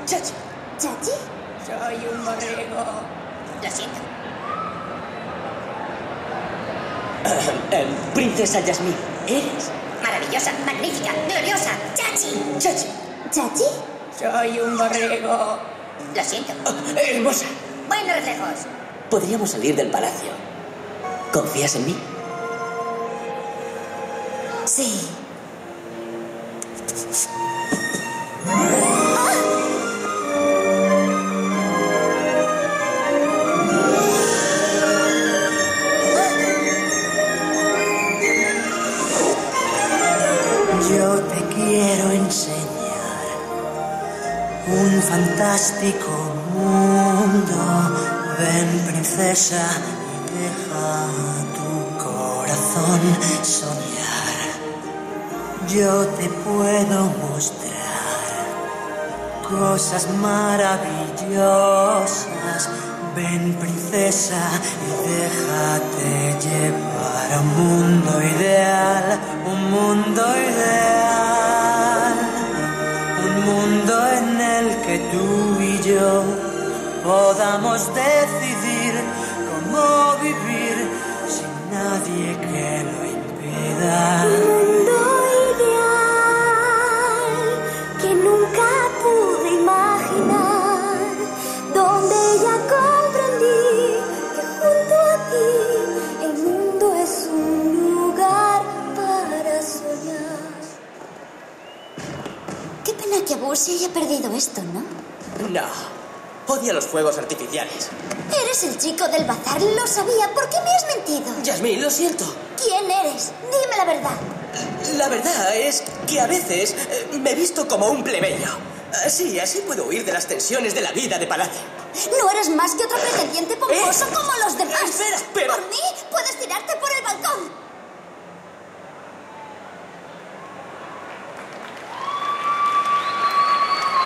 Chachi. ¿Chachi? Soy un borrego. Lo siento. Princesa Yasmín, ¿eres? Maravillosa, magnífica, gloriosa. Chachi. Chachi. ¿Chachi? Soy un borrego. Lo siento. Hermosa. Buenos reflejos. Podríamos salir del palacio. ¿Confías en mí? Sí. Yo te quiero enseñar un fantástico mundo. Ven, princesa, y deja tu corazón soñar. Yo te puedo mostrar cosas maravillosas. Ven, princesa, y déjate llevar a un mundo ideal, un mundo ideal, un mundo en el que tú y yo podamos decidir cómo vivir sin nadie que lo impida. Un mundo ideal que nunca pude imaginar, donde ya comprendí que junto a ti el mundo es un lugar para soñar. Qué pena que Abu se haya perdido esto, ¿no? No. Odia los fuegos artificiales. Eres el chico del bazar, lo sabía. ¿Por qué me has mentido? Yasmín, lo siento. ¿Quién eres? Dime la verdad. La verdad es que a veces me he visto como un plebeyo. Sí, así puedo huir de las tensiones de la vida de palacio. No eres más que otro pretendiente pomposo como los demás. Espera, pero